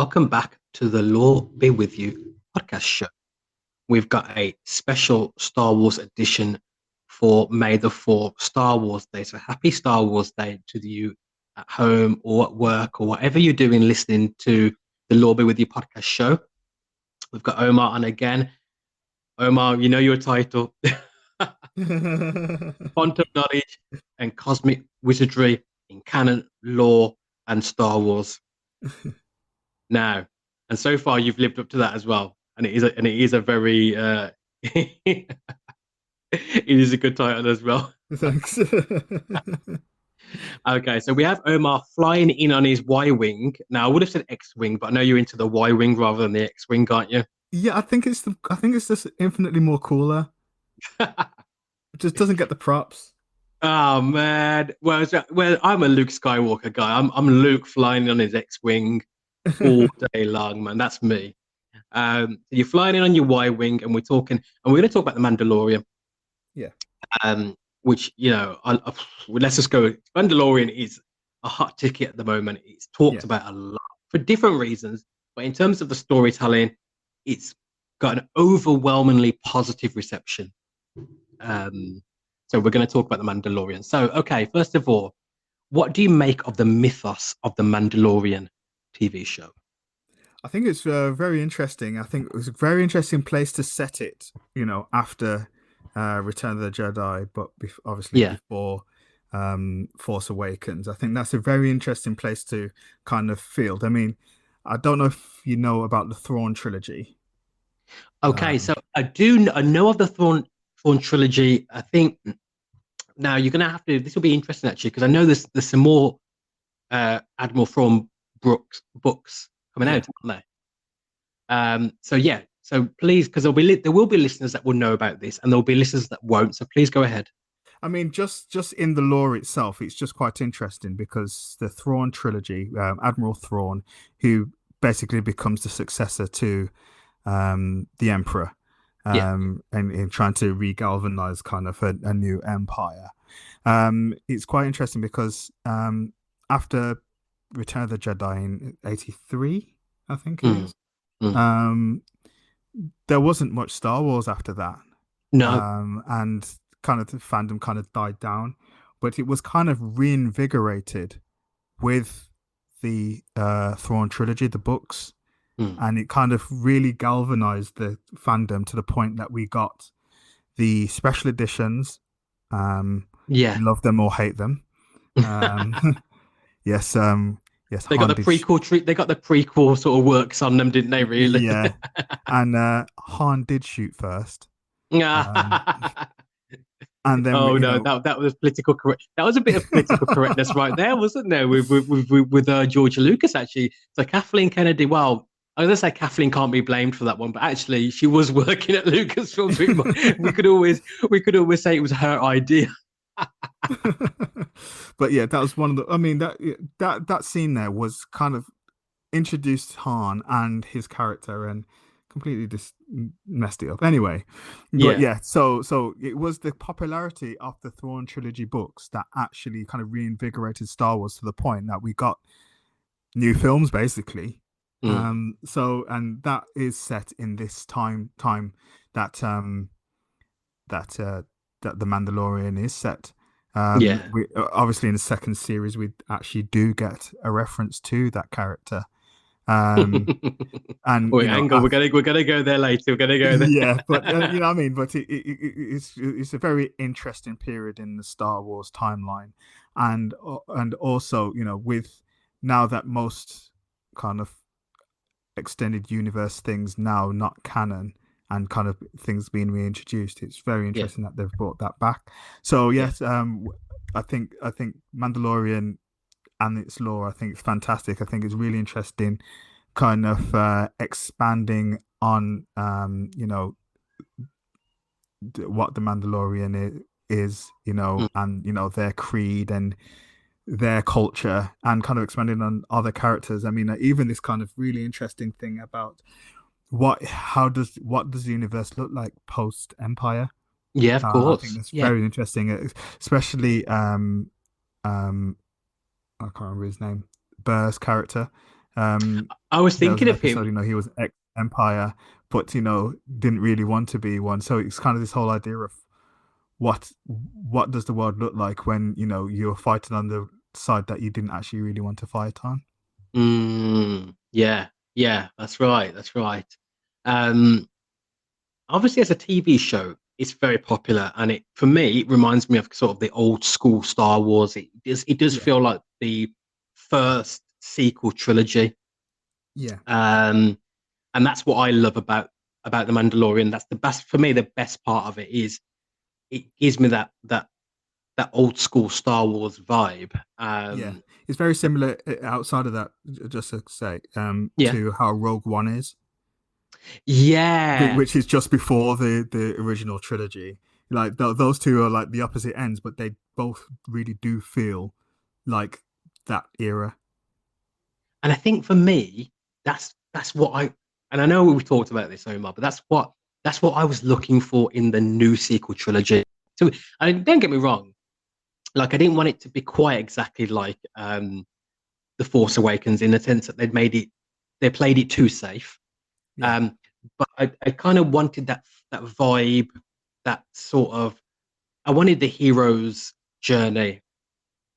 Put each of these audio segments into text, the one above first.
welcome back to the Law Be With You podcast show. We've got a special Star Wars edition for May the 4th, Star Wars Day. So happy Star Wars Day to you at home or at work or whatever you're doing listening to the Law Be With You podcast show. We've got Omar on again. Omar, you know your title. Quantum knowledge and cosmic wizardry in canon, lore, and Star Wars. Now, and so far you've lived up to that as well, and it is a very it is a good title as well. Thanks. Okay, so we have Omar flying in on his Y-wing. Now, I would have said X-wing, but I know you're into the Y-wing rather than the X-wing, aren't you? Yeah, I think it's just infinitely more cooler. It just doesn't get the props. Oh man, well, I'm a Luke Skywalker guy. I'm Luke flying on his X-wing all day long, man. That's me. You're flying in on your Y-wing, and we're going to talk about the Mandalorian. Yeah. Which let's just go. Mandalorian is a hot ticket at the moment. It's talked about a lot for different reasons, but in terms of the storytelling, it's got an overwhelmingly positive reception. So we're going to talk about the Mandalorian. So, okay, first of all, what do you make of the mythos of the Mandalorian TV show? I think it's very interesting. I think it was a very interesting place to set it, after Return of the Jedi, but obviously before Force Awakens. I think that's a very interesting place to kind of field. I mean, I don't know if you know about the Thrawn trilogy. Okay, so I know of the Thrawn trilogy. I think now you're going to have to. This will be interesting actually, because I know there's some more Admiral Thrawn books coming out, aren't they? So please, because there will be listeners that will know about this, and there will be listeners that won't. So please go ahead. I mean, just in the lore itself, it's just quite interesting because the Thrawn trilogy, Admiral Thrawn, who basically becomes the successor to the Emperor, and in trying to regalvanize kind of a new empire. It's quite interesting because after Return of the Jedi in 83, I think it is. There wasn't much Star Wars after that. No. And kind of the fandom kind of died down, but it was kind of reinvigorated with the Thrawn trilogy, the books, and it kind of really galvanized the fandom to the point that we got the special editions. Love them or hate them. Yes. Yes, they got the prequel They got the prequel sort of works on them, didn't they? Really? Yeah. And Han did shoot first. And then that was political correct. That was a bit of political correctness right there, wasn't there? With George Lucas actually. So Kathleen Kennedy. Well, I was gonna say Kathleen can't be blamed for that one, but actually she was working at Lucasfilm. we could always say it was her idea. But yeah, that was one of the. I mean, that scene there was kind of introduced Han and his character and completely just messed it up. Anyway, but so it was the popularity of the Thrawn trilogy books that actually kind of reinvigorated Star Wars to the point that we got new films basically. So and that is set in this time that the Mandalorian is set. We obviously in the second series we actually do get a reference to that character. And we're gonna go there later. We're gonna go there. Yeah, but you know what I mean. But it's a very interesting period in the Star Wars timeline, and also with now that most kind of extended universe things now not canon and kind of things being reintroduced, it's very interesting that they've brought that back. So yes, I think Mandalorian and its lore, I think it's fantastic. I think it's really interesting, kind of expanding on what the Mandalorian is, and their creed and their culture, and kind of expanding on other characters. I mean, even this kind of really interesting thing about what does the universe look like post Empire? Yeah, of course. I think that's very interesting, especially I can't remember his name, Burr's character. I was There was thinking an of him. episode, he was ex Empire, but didn't really want to be one. So it's kind of this whole idea of what does the world look like when you're fighting on the side that you didn't actually really want to fight on. Yeah, yeah, that's right, that's right. Um, Obviously, as a TV show, it's very popular, and it for me it reminds me of sort of the old school Star Wars. It does Yeah, feel like the first sequel trilogy. yeah, Um, and that's what I love about the Mandalorian. That's the best for me. The best part of it is it gives me that old school Star Wars vibe. yeah. It's very similar outside of that, just to say, Yeah, to how Rogue One is, yeah, which is just before the original trilogy. Like those two are like the opposite ends, but they both really do feel like that era. and I think for me, that's what I and I know we talked about this, Omar, but that's what I was looking for in the new sequel trilogy. So, I don't get me wrong, like I didn't want it to be quite exactly like The Force Awakens in the sense that they played it too safe. Yeah, Um, but I kind of wanted that vibe, that sort of I wanted the hero's journey,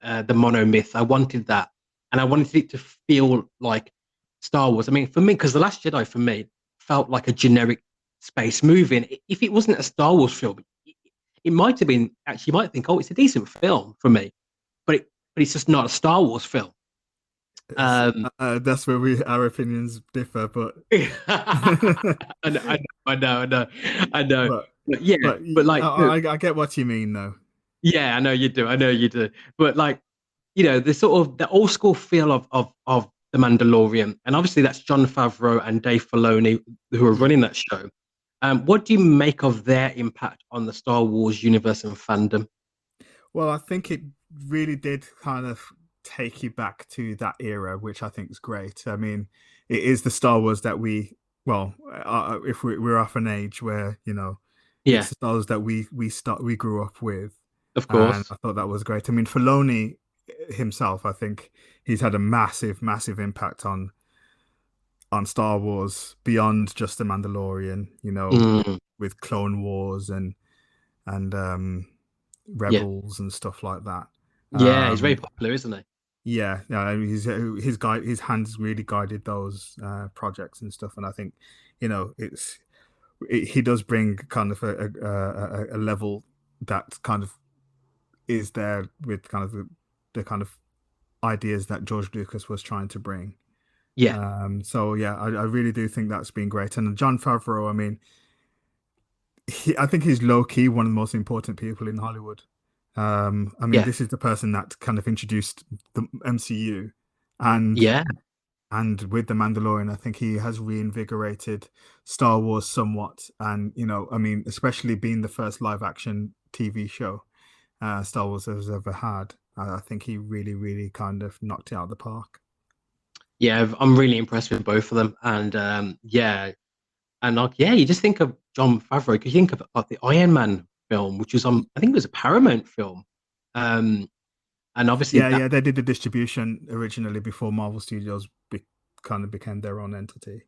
the monomyth. I wanted that, and I wanted it to feel like Star Wars. I mean, for me, because The Last Jedi for me felt like a generic space movie. And if it wasn't a Star Wars film, it might have been. Actually, you might think, oh, it's a decent film for me, but it's just not a Star Wars film. Um, that's where our opinions differ, but I know. but But yeah, but but like, I get what you mean though. yeah, I know you do. I know you do. But like, the sort of the old school feel of the Mandalorian, and obviously that's John Favreau and Dave Filoni who are Yeah. running that show. What do you make of their impact on the Star Wars universe and fandom? Well, I think it really did kind of take you back to that era, which I think is great. I mean, it is the Star Wars that if we're off an age where it's Yeah, the Star Wars that we grew up with, of and course. I thought that was great. I mean, Filoni himself, I think he's had a massive, massive impact on Star Wars beyond just the Mandalorian. Mm, With Clone Wars and yeah, Rebels and stuff like that. yeah, he's very Um, popular, isn't he? yeah, yeah, his hands really guided those projects and stuff, and I think he does bring kind of a level that kind of is there with kind of the kind of ideas that George Lucas was trying to bring. Yeah, So yeah, I really do think that's been great. And John Favreau, I mean, I think he's low key one of the most important people in Hollywood. I mean, yeah, this is the person that kind of introduced the MCU, and yeah, with the Mandalorian, I think he has reinvigorated Star Wars somewhat. And I mean, especially being the first live action TV show Star Wars has ever had, I think he really, really kind of knocked it out of the park. yeah. I'm really impressed with both of them, and yeah, and like, yeah, you just think of John Favreau because you think of like the Iron Man film, which was I think it was a Paramount film, um, and obviously Yeah, that, yeah, they did the distribution originally before Marvel Studios kind of became their own entity.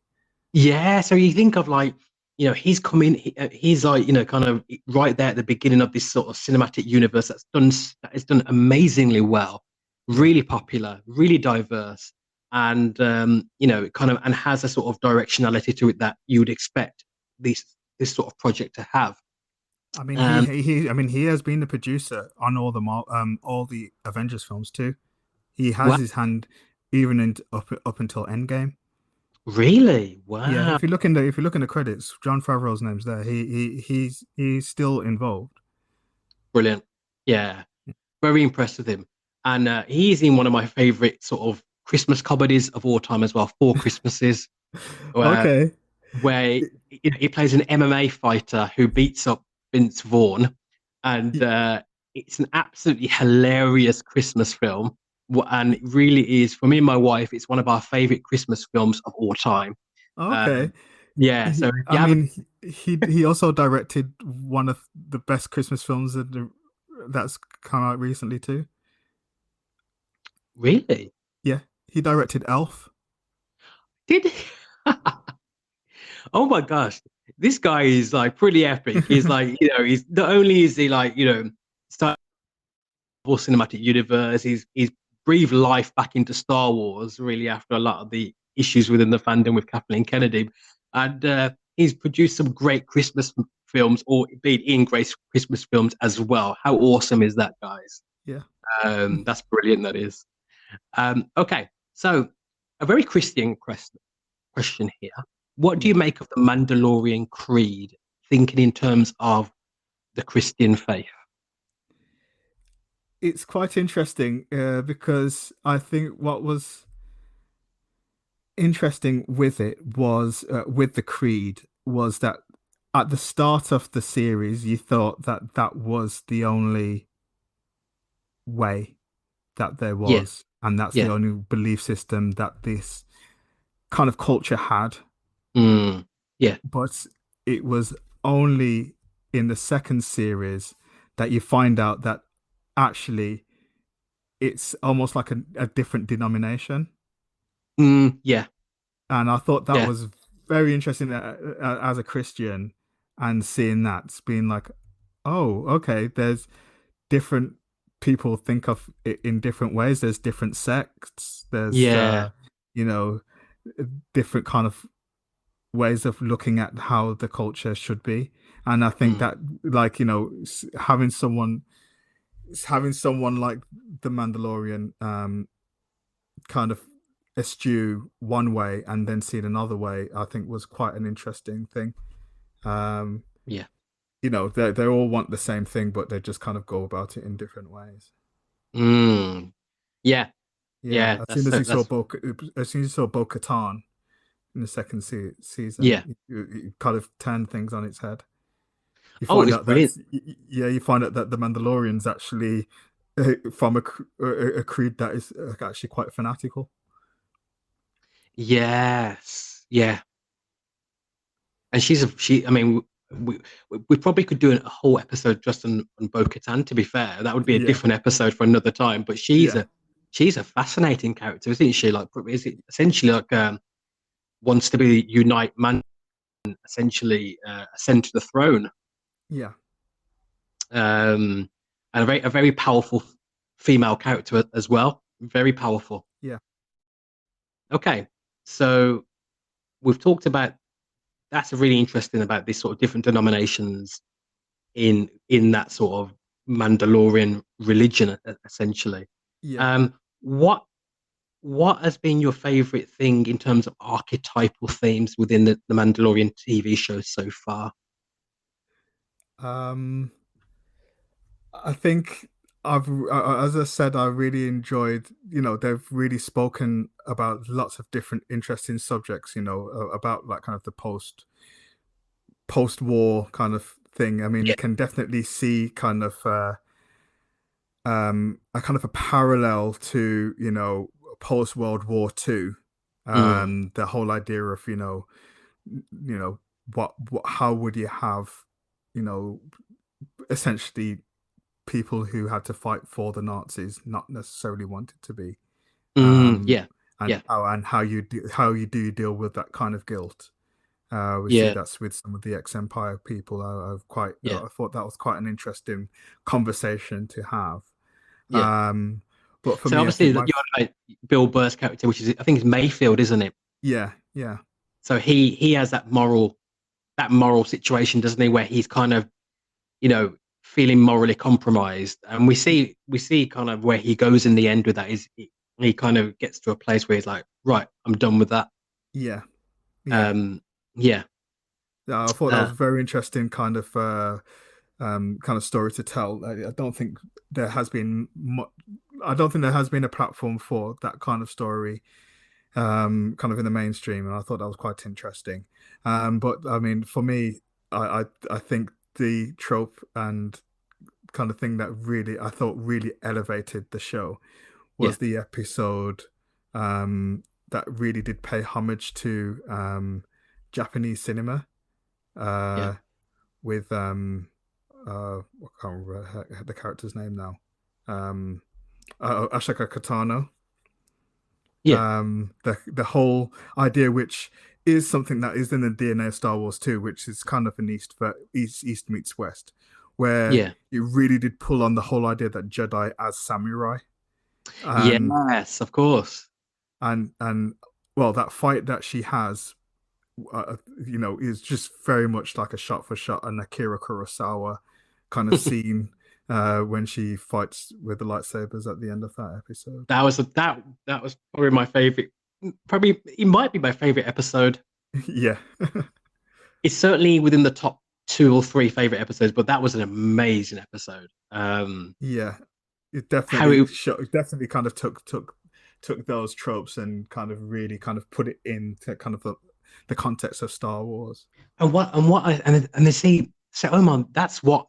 yeah. So you think of like, he's coming, he's like, kind of right there at the beginning of this sort of cinematic universe that is done amazingly well, Yeah. really popular, really diverse, and kind of and has a sort of directionality to it that you would expect this sort of project to have. I mean, Um, I mean, he has been the producer on all the Avengers films too. He has wow, his hand even in up until Endgame. really? Yeah, Wow. if you look in the credits, John Favreau's name's there. He's still involved. Brilliant. Yeah, very impressed with him. And he's in one of my favorite sort of Christmas comedies of all time as well, Four Christmases, where, Okay. where he plays an MMA fighter who beats up Vince Vaughn. And it's an absolutely hilarious Christmas film. And it really is, for me and my wife, it's one of our favorite Christmas films of all time. Okay. Um, yeah, so if I you haven't, mean, he also directed one of the best Christmas films that's come out recently too. really? Yeah, he directed Elf. Did oh my gosh, this guy is like pretty epic. He's like, he's not only is he like, started the cinematic universe, he's breathed life back into Star Wars really after a lot of the issues within the fandom with Kathleen Kennedy, and he's produced some great Christmas films, or been in great Christmas films as well. How awesome is that, guys? Yeah. That's brilliant. That is. Okay, so a very Christian question here. What do Yeah. you make of the Mandalorian creed, thinking in terms of the Christian faith? It's quite interesting because I think what was interesting with it was with the Creed was that at the start of the series you thought that that was the only way that there Yeah, was, and that's the yeah, only belief system that this kind of culture had. mm, yeah, But it was only in the second series that you find out that actually it's almost like a different denomination. yeah, And I thought that yeah, was very interesting as a Christian, and seeing that being like, oh, okay, there's different people think of it in different ways. There's different sects. There's yeah, you know, different kind of ways of looking at how the culture should be. And I think mm, that, like, having someone like the Mandalorian kind of eschew one way and then see it another way, I think was quite an interesting thing. Um, yeah, they all want the same thing, but they just kind of go about it in different ways. mm, yeah, Yeah, yeah. That's so that's As soon as you saw Bo Katan in the second season, yeah. you kind of turned things on its head. You Oh, find it's out that brilliant. you find out that the Mandalorian's actually from a creed that is actually quite fanatical. Yes, yeah. And she. I mean, we probably could do a whole episode just on Bo-Katan. To be fair, that would be a Yeah, different episode for another time. But yeah, she's a fascinating character, isn't she? Like, is it essentially like wants to be unite man, essentially ascend to the throne, yeah, and a very powerful female character as well. Very powerful. yeah, Okay, so we've talked about that's really interesting about these sort of different denominations in that sort of Mandalorian religion, essentially. yeah. Um, what what has been your favorite thing in terms of archetypal themes within the Mandalorian TV show so far? Um, I think as I said, I really enjoyed. They've really spoken about lots of different interesting subjects. About like kind of the post-war kind of thing. I mean, Yeah, you can definitely see kind of a kind of a parallel to post World War II. mm, The whole idea of what how would you have you know essentially people who had to fight for the Nazis not necessarily wanted to be, um, yeah, and yeah, how you do deal with that kind of guilt. We see yeah, that's with some of the ex-Empire people. yeah, I thought that was quite an interesting conversation to have. yeah. Um, but for So me, I obviously, think you're like Bill Burr's character, which is I think it's Mayfield, isn't it? yeah, yeah, So he has that moral situation, doesn't he, where he's kind of feeling morally compromised, and we see kind of where he goes in the end with that is he kind of gets to a place where he's like, right, I'm done with that. yeah, yeah. Um, yeah, I thought that was uh, a very interesting kind of story to tell. I don't think there has been I don't think there has been a platform for that kind of story, kind of in the mainstream, and I thought that was quite interesting. But I mean, for me, I think the trope and kind of thing that really I thought really elevated the show yeah, was the episode that really did pay homage to Japanese cinema, yeah. uh, with I can't remember the character's name now. Um, Ashaka Katano. Yeah, The whole idea, which is something that is in the DNA of Star Wars too, which is kind of an East meets West, where yeah, it really did pull on the whole idea that Jedi as samurai, and yes, of course. and well, that fight that she has, is just very much like a shot for shot an Akira Kurosawa kind of scene when she fights with the lightsabers at the end of that episode. That was probably my favorite. Probably it might be my favorite episode. Yeah. It's certainly within the top two or three favorite episodes, but that was an amazing episode. Yeah, it How definitely it definitely kind of took those tropes and kind of really kind of put it into kind of the context of Star Wars. and they say, so Omar,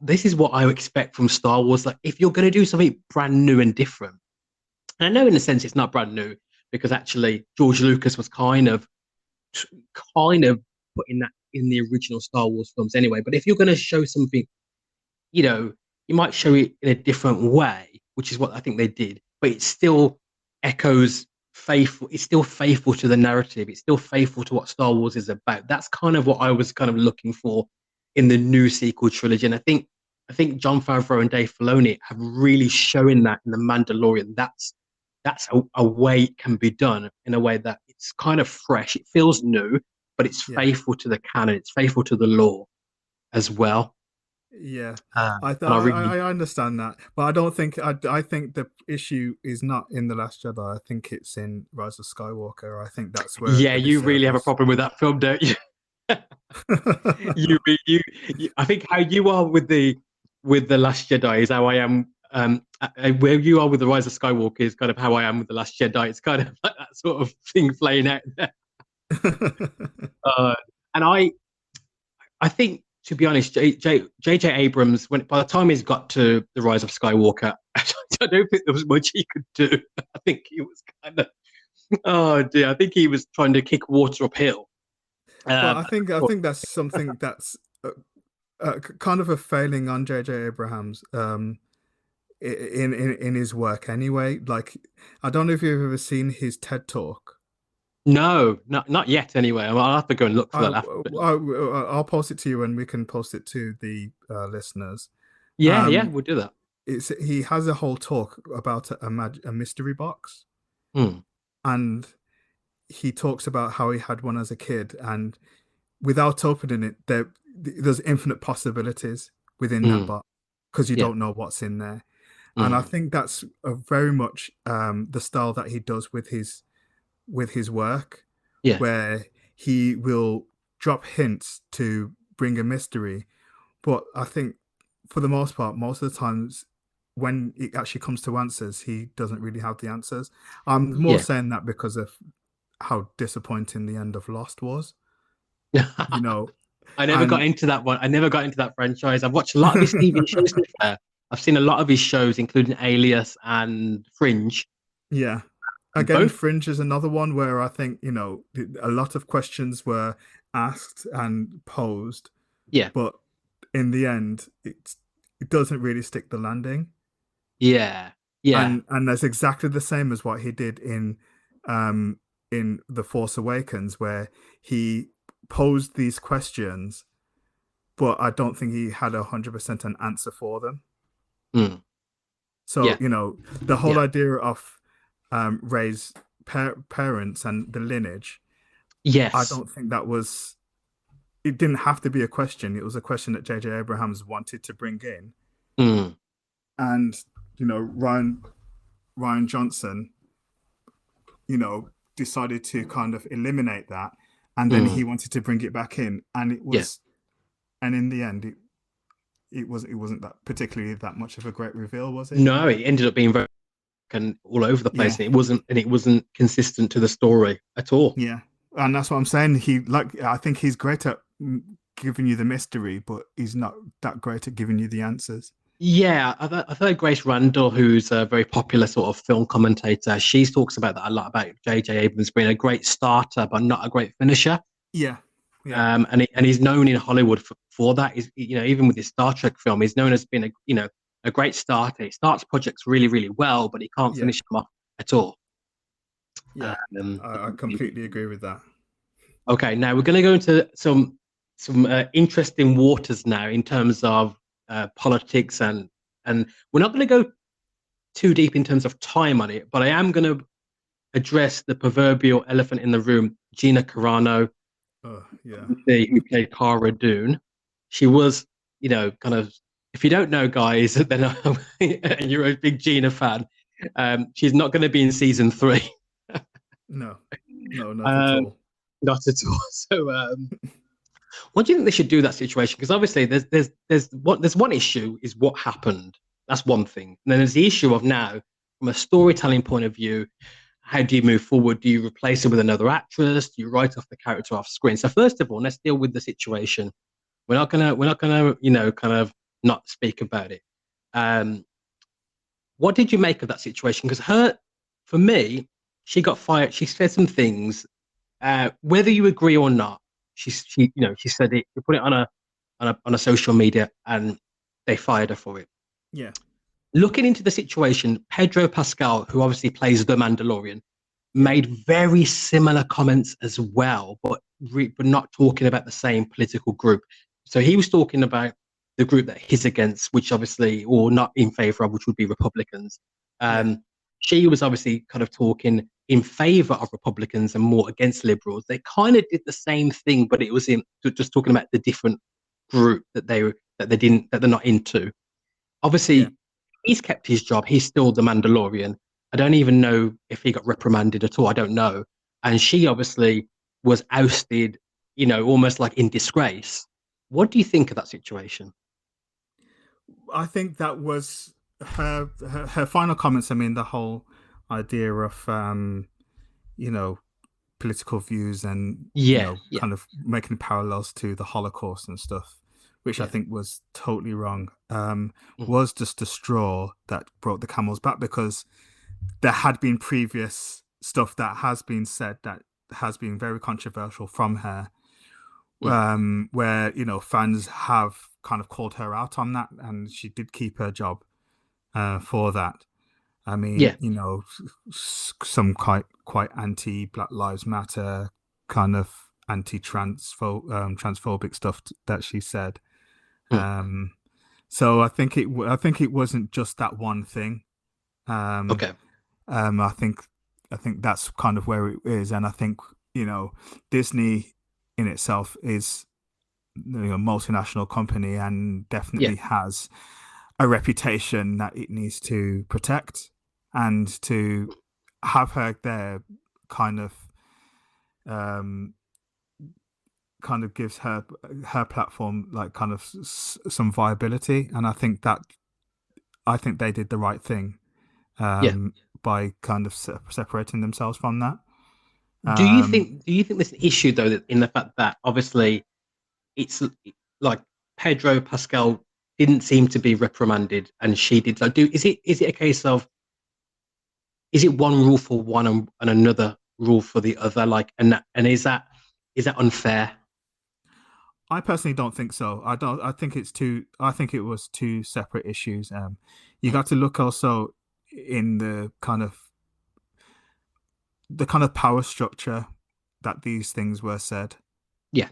this is what I expect from Star Wars. Like if you're going to do something brand new and different, and I know in a sense it's not brand new because actually George Lucas was kind of putting that in the original Star Wars films anyway. But if you're going to show something, you know, you might show it in a different way, which is what I think they did. But it still echoes faithful. It's still faithful to the narrative. It's still faithful to what Star Wars is about. That's kind of what I was kind of looking for in the new sequel trilogy. And I think John Favreau and Dave Filoni have really shown that in the Mandalorian. That's a way it can be done in a way that it's kind of fresh. It feels new, but it's Yeah. faithful to the canon. It's faithful to the lore as well. Yeah, And I really, I understand that, but I don't think I think the issue is not in the Last Jedi. I think it's in Rise of Skywalker. I think that's where yeah, the you really have a disservice. problem with that film, don't you? you, you, I think how you are with the Last Jedi is how I am. Where you are with the Rise of Skywalker is kind of how I am with the Last Jedi. It's kind of like that sort of thing playing out there. Uh, and I think, to be honest, J.J. Abrams, when by the time he's got to the Rise of Skywalker, I don't think there was much he could do. I think he was kind of, oh dear, I think he was trying to kick water uphill. But Um, I think that's something that's kind of a failing on J.J. Abrahams in his work anyway. Like I don't know if you've ever seen his TED talk. no, not yet. Anyway, I'll have to go and look for I, that after. I'll post it to you and we can post it to the listeners. Yeah, yeah, Um, we'll do that. he has a whole talk about a mystery box, Hmm. and he talks about how he had one as a kid, and without opening it, there's infinite possibilities within that Hmm. box because you Yeah. don't know what's in there. And I Hmm. think that's a very much the style that he does with his work, Yeah. where he will drop hints to bring a mystery. But I think for the most part, most of the times when it actually comes to answers, he doesn't really have the answers. I'm more Yeah. saying that because of how disappointing the end of Lost was, you know, I never got and into that one. I never got into that franchise. I've watched a lot of his TV shows. To be fair. I've seen a lot of his shows, including Alias and Fringe. yeah. And Again, both, Fringe is another one where I think, a lot of questions were asked and posed, yeah, but in the end, it doesn't really stick the landing. yeah, yeah, And that's exactly the same as what he did um in The Force Awakens, where he posed these questions, but I don't think he had 100% an answer for them. mm, So, yeah, the whole yeah, idea of Ray's parents and the lineage, I yes, don't think that was, it didn't have to be a question. It was a question that J.J. Abrahams wanted to bring in. mm, And, Ryan Johnson, decided to kind of eliminate that. And then he mm, wanted to bring it back in. And yeah. and in the end, it wasn't that particularly that much of a great reveal, was it? No, it ended up being very and all over the place, Yeah. and it wasn't consistent to the story at all. Yeah. And that's what I'm saying. I think he's great at giving you the mystery, but he's not that great at giving you the answers. Yeah, I've heard Grace Randall, who's a very popular sort of film commentator. She talks about that a lot about J.J. Abrams being a great starter but not a great finisher. Yeah. Yeah. And he's known in Hollywood for that. He's, even with his Star Trek film, he's known as being a great starter. He starts projects really, really well, but he can't Yeah. finish them off at all. Yeah, I completely agree with that. Okay, now we're going to go into some interesting waters now in terms of politics, and we're not going to go too deep in terms of time on it, but I am going to address the proverbial elephant in the room, Gina Carano, Yeah. who played Cara Dune. She was, kind of, if you don't know, guys, then and you're a big Gina fan, she's not going to be in season 3. No, not at um, all. Not at all. So, what do you think they should do in that situation? Because obviously, there's one issue is what happened. That's one thing. And then there's the issue of now, from a storytelling point of view, how do you move forward? Do you replace it with another actress? Do you write off the character off screen? So first of all, let's deal with the situation. We're not gonna, kind of not speak about it. What did you make of that situation? Because for me, she got fired. She said some things. Whether you agree or not, she said it. She put it on a social media, and they fired her for it. Yeah. Looking into the situation, Pedro Pascal, who obviously plays the Mandalorian, made very similar comments as well, but not talking about the same political group. So he was talking about the group that he's against, which obviously, or not in favor of, which would be Republicans. She was obviously kind of talking in favor of Republicans and more against liberals. They kind of did the same thing, but it was just talking about the different group that they're not into. Obviously, he's kept his job. He's still the Mandalorian. I don't even know if he got reprimanded at all. I don't know. And she obviously was ousted, almost like in disgrace. What do you think of that situation? I think that was her final comments. I mean, the whole idea of political views and kind of making parallels to the Holocaust and stuff, which I think was totally wrong. Was just the straw that brought the camel's back, because there had been previous stuff that has been said that has been very controversial from her, where fans have kind of called her out on that, and she did keep her job for that. I mean, some quite anti-Black Lives Matter, kind of transphobic stuff that she said. So I think it wasn't just that one thing. Okay. I think that's kind of where it is, and I think Disney in itself is a multinational company and definitely has a reputation that it needs to protect, and to have her there kind of gives her platform like kind of some viability, and I think they did the right thing by kind of separating themselves from that. Do you think there's an issue though, that in the fact that obviously it's like Pedro Pascal didn't seem to be reprimanded and she did? Like, is it a case of, is it one rule for one and another rule for the other? Like, and is that unfair? I personally don't think so. I think it was two separate issues. You got to look also in the kind of power structure that these things were said. Yeah.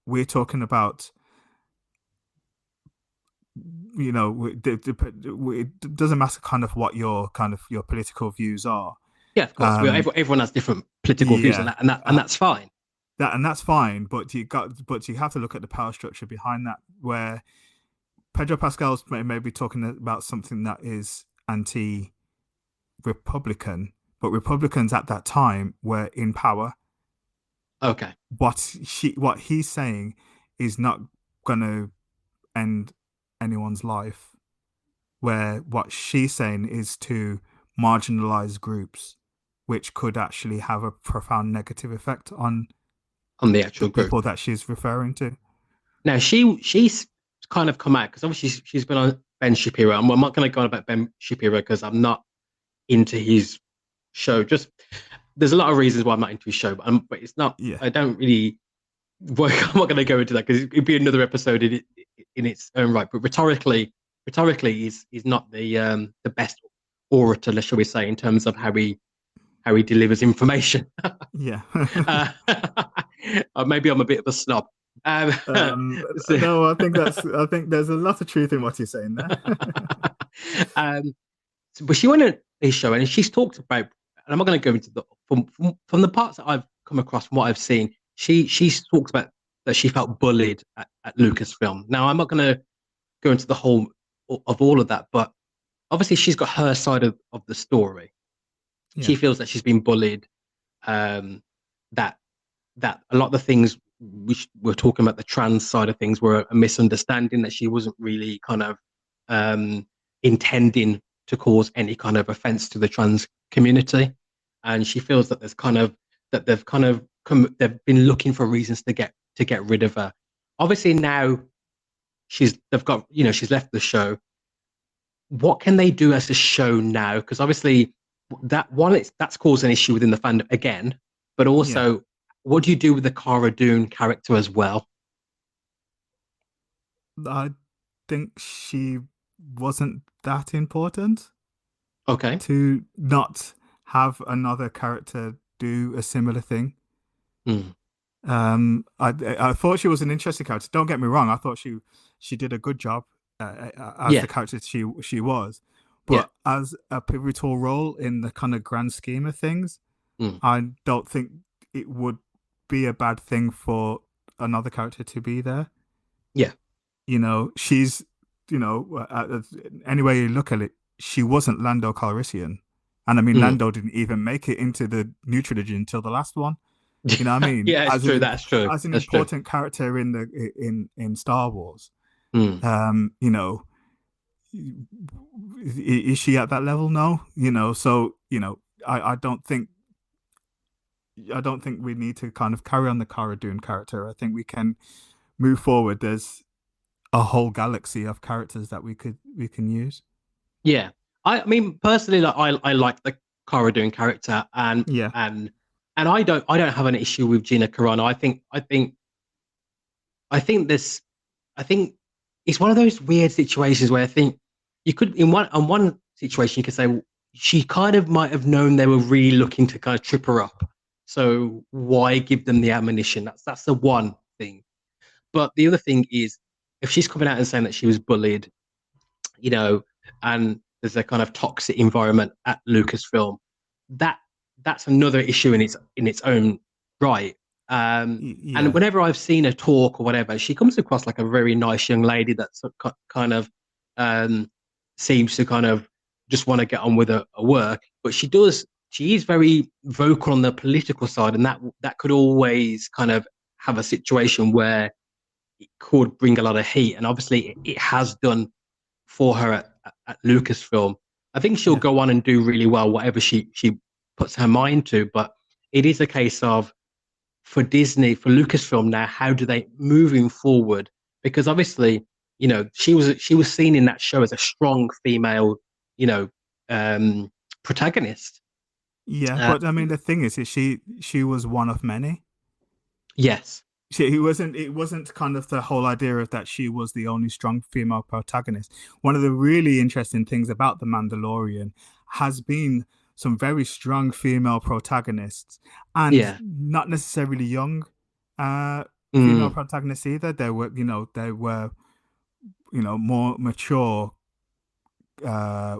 We're talking about, it doesn't matter kind of what your political views are. Yeah, of course. Everyone has different political views, and that's fine. That's fine, but you have to look at the power structure behind that, where Pedro Pascal's may be talking about something that is anti-Republican, but Republicans at that time were in power. Okay. What he's saying is not going to end anyone's life, where what she's saying is to marginalize groups, which could actually have a profound negative effect on the actual people that she's referring to. Now she's kind of come out, because obviously she's been on Ben Shapiro, and I'm not going to go on about Ben Shapiro because I'm not into his show. Just there's a lot of reasons why I'm not into his show, but it's not. Yeah. I don't really. I'm not going to go into that because it'd be another episode in its own right. But rhetorically, he's not the best orator, shall we say, in terms of how he how he delivers information. Yeah. uh, or maybe I'm a bit of a snob. Um, so, No, I think there's a lot of truth in what you're saying there. um, but she went on this show and she's talked about, and I'm not going to go into the from the parts that I've come across from what I've seen. She's talked about that she felt bullied at Lucasfilm. Now I'm not going to go into the whole of all of that, but obviously she's got her side of the story. Yeah. She feels that she's been bullied. Um, that that a lot of the things which we're talking about, the trans side of things, were a misunderstanding, that she wasn't really kind of intending to cause any kind of offense to the trans community. And she feels that there's kind of that they've kind of they've been looking for reasons to get rid of her. Obviously now they've got, she's left the show. What can they do as a show now? Because obviously that's caused an issue within the fandom again, but Yeah. also what do you do with the Cara Dune character as well? I think she wasn't that important Okay. to not have another character do a similar thing. Mm. I thought she was an interesting character. Don't get me wrong. I thought she did a good job as Yeah. the character she was, Yeah. but as a pivotal role in the kind of grand scheme of things, Mm. I don't think it would be a bad thing for another character to be there. Yeah. She's, any way you look at it, she wasn't Lando Calrissian. And I mean, Lando didn't even make it into the new trilogy until the last one. You know what I mean? Yeah, it's true. That's true. As an That's important character in Star Wars. true. Is she at that level? No. So I don't think we need to kind of carry on the Cara Dune character. I think we can move forward. There's a whole galaxy of characters that we can use. Yeah. I mean, personally, like I like the Cara Dune character, and Yeah. and I don't have an issue with Gina Carano. I think it's one of those weird situations where I think you could, in one situation, you could say, well, she kind of might have known they were really looking to kind of trip her up. So why give them the ammunition? That's the one thing. But the other thing is, if she's coming out and saying that she was bullied, and there's a kind of toxic environment at Lucasfilm, that's another issue in its own right. And Yeah. whenever I've seen her talk or whatever, she comes across like a very nice young lady that's kind of seems to kind of just want to get on with her work. But she is very vocal on the political side, and that could always kind of have a situation where it could bring a lot of heat. And obviously, it has done for her at Lucasfilm. I think she'll Yeah. go on and do really well, whatever she puts her mind to. But it is a case of, for Disney, for Lucasfilm now, how do they moving forward? Because obviously, she was seen in that show as a strong female, protagonist. Yeah. But I mean, the thing is she was one of many. Yes. It wasn't kind of the whole idea of that she was the only strong female protagonist. One of the really interesting things about The Mandalorian has been some very strong female protagonists, and Yeah. not necessarily young female Mm. protagonists either. They were more mature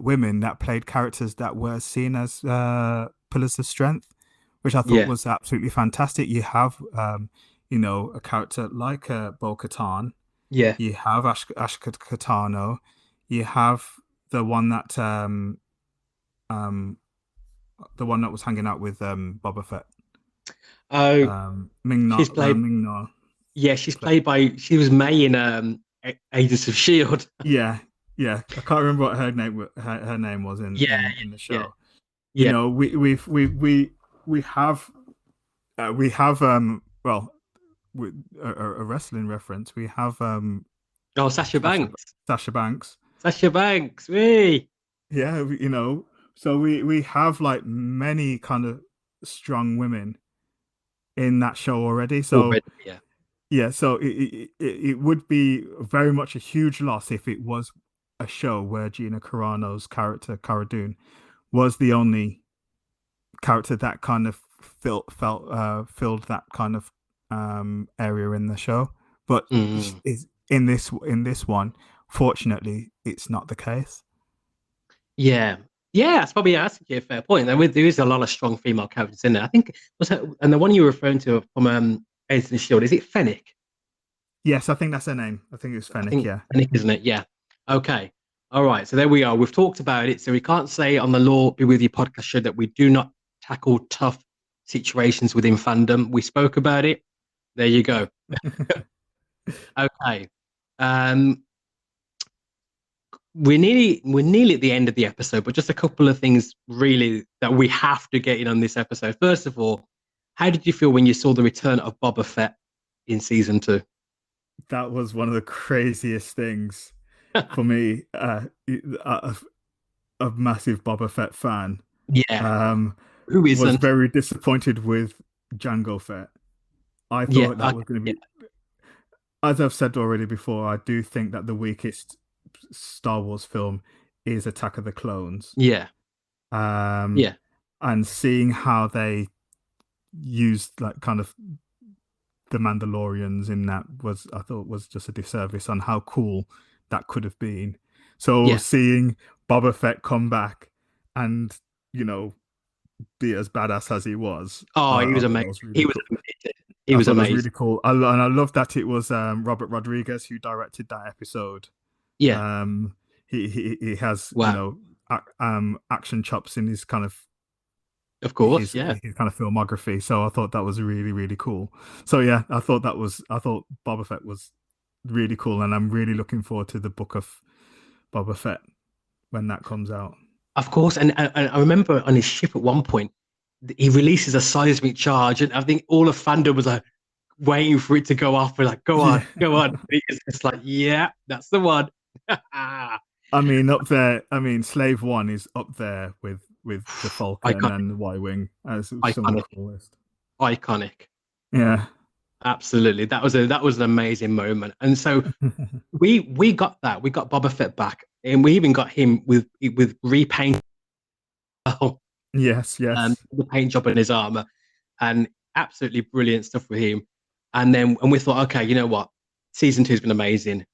women that played characters that were seen as pillars of strength, which I thought Yeah. was absolutely fantastic. You have a character like Bo-Katan. Yeah. You have Ashka Katano. You have the one that was hanging out with Boba Fett. Oh, she's played. Ming-Na. Yeah, she was May in Agents of Shield. Yeah, yeah. I can't remember what her name was in the show. Yeah. We have well, with a wrestling reference. We have Sasha Banks. Sasha Banks. Sasha Banks. Me. Yeah, so we have like many kind of strong women in that show already. So yeah, so it would be very much a huge loss if it was a show where Gina Carano's character Cara Dune was the only character that kind of filled that kind of area in the show. But is in this one, fortunately, it's not the case. Yeah. Yeah, that's probably a fair point. There is a lot of strong female characters in there. I think and the one you were referring to from Agents of Shield, is it Fennec? Yes, I think that's her name. I think it's Fennec. Yeah, Fennec, isn't it? Yeah. Okay. All right. So there we are. We've talked about it. So we can't say on the Law Be With You podcast show that we do not tackle tough situations within fandom. We spoke about it. There you go. Okay. We're nearly at the end of the episode, but just a couple of things really that we have to get in on this episode. First of all, how did you feel when you saw the return of Boba Fett in season 2? That was one of the craziest things for me. A massive Boba Fett fan. Yeah. Who isn't? Was very disappointed with Jango Fett. I thought that was going to be, as I've said already before, I do think that the weakest Star Wars film is Attack of the Clones. Yeah. And seeing how they used like kind of the Mandalorians in that I thought was just a disservice on how cool that could have been. So seeing Boba Fett come back and, you know, be as badass as he was. Oh, he was amazing. He was amazing. He was amazing. Really cool. And I love that it was Robert Rodriguez who directed that episode. Yeah. He has you know action chops in his kind of course, his kind of filmography. So I thought that was really, really cool. So yeah, I thought Boba Fett was really cool, and I'm really looking forward to the book of Boba Fett when that comes out. Of course, and I remember on his ship at one point, he releases a seismic charge, and I think all of fandom was like waiting for it to go off. We're like, go on, go on. It's like, yeah, that's the one. I mean, up there. I mean, Slave One is up there with the Falcon and the Y-wing as some of the coolest. Iconic. Yeah, absolutely. That was an amazing moment. And so we got that. We got Boba Fett back, and we even got him with repaint. Yes. The paint job in his armor, and absolutely brilliant stuff with him. And we thought, okay, you know what? Season 2 has been amazing.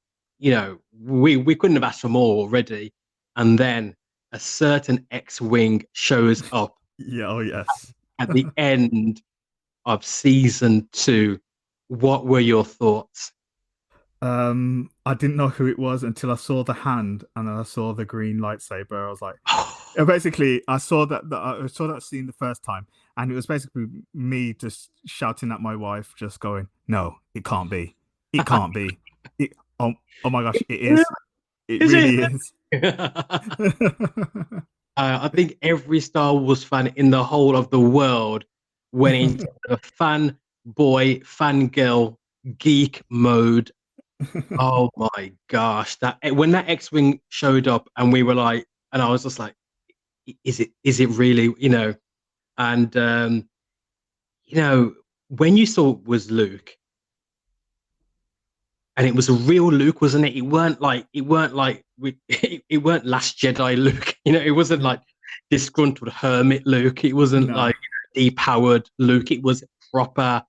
You know, we couldn't have asked for more already. And then a certain X-Wing shows up. Yeah, oh yes. At the end of season 2. What were your thoughts? I didn't know who it was until I saw the hand and then I saw the green lightsaber. I was like, basically, I saw that scene the first time, and it was basically me just shouting at my wife, just going, "No, it can't be. It can't be. Oh my gosh, it is. It really is." I think every Star Wars fan in the whole of the world went into a fanboy, fangirl, geek mode. Oh my gosh! When that X-Wing showed up, and we were like, and I was just like, "Is it really?" You know, and you know, when you saw it was Luke, and it was a real Luke, wasn't it? It weren't like it weren't Last Jedi Luke. You know, it wasn't like disgruntled hermit Luke. It wasn't like depowered Luke. It was proper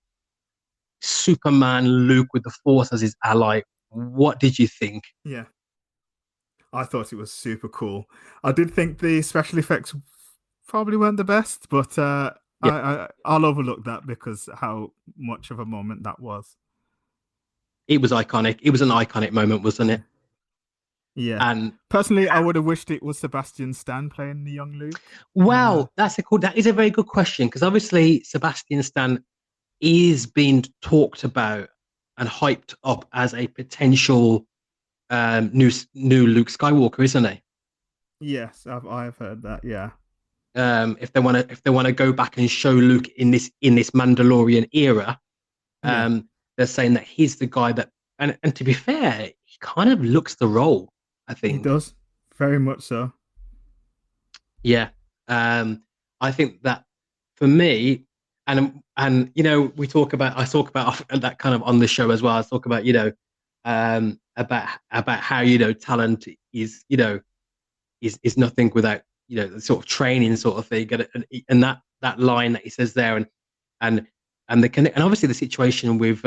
Superman Luke with the Force as his ally. What did you think? Yeah, I thought it was super cool. I did think the special effects probably weren't the best, but I'll overlook that because how much of a moment that was. It was iconic. It was an iconic moment, wasn't it? Yeah. And personally, I would have wished it was Sebastian Stan playing the young Luke. Well, that is a very good question, because obviously Sebastian Stan is being talked about and hyped up as a potential new Luke Skywalker, isn't he? Yes, I've heard that. Yeah. If they want to go back and show Luke in this Mandalorian era, they're saying that he's the guy that, and to be fair, he kind of looks the role. I think he does, very much so. Yeah, I think that for me, and you know, I talk about that kind of on the show as well. I talk about, you know, about how, you know, talent is, you know, is nothing without, you know, the sort of training sort of thing, and that line that he says there, and and obviously the situation with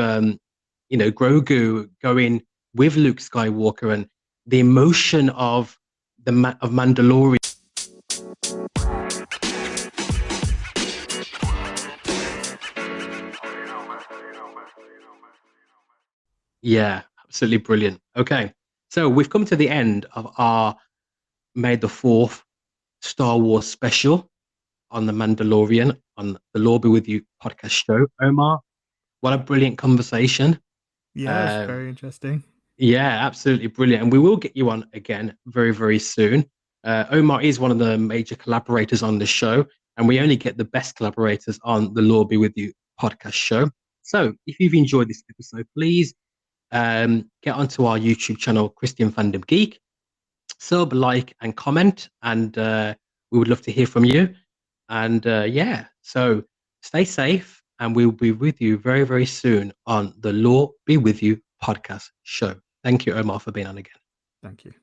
Grogu going with Luke Skywalker, and the emotion of of Mandalorian. Yeah, absolutely brilliant. Okay, so we've come to the end of our May the 4th Star Wars special on the Mandalorian on the Law Be With You podcast show. Omar, what a brilliant conversation. Yeah, it's Um, very interesting. yeah, absolutely brilliant. And we will get you on again very, very soon. Omar is one of the major collaborators on the show, and we only get the best collaborators on the Law Be With You podcast show. So if you've enjoyed this episode, please get onto our YouTube channel, Christian Fandom Geek, sub, like, and comment, and we would love to hear from you. And yeah, so stay safe, and we'll be with you very, very soon on the Law Be With You podcast show. Thank you, Omar, for being on again. Thank you.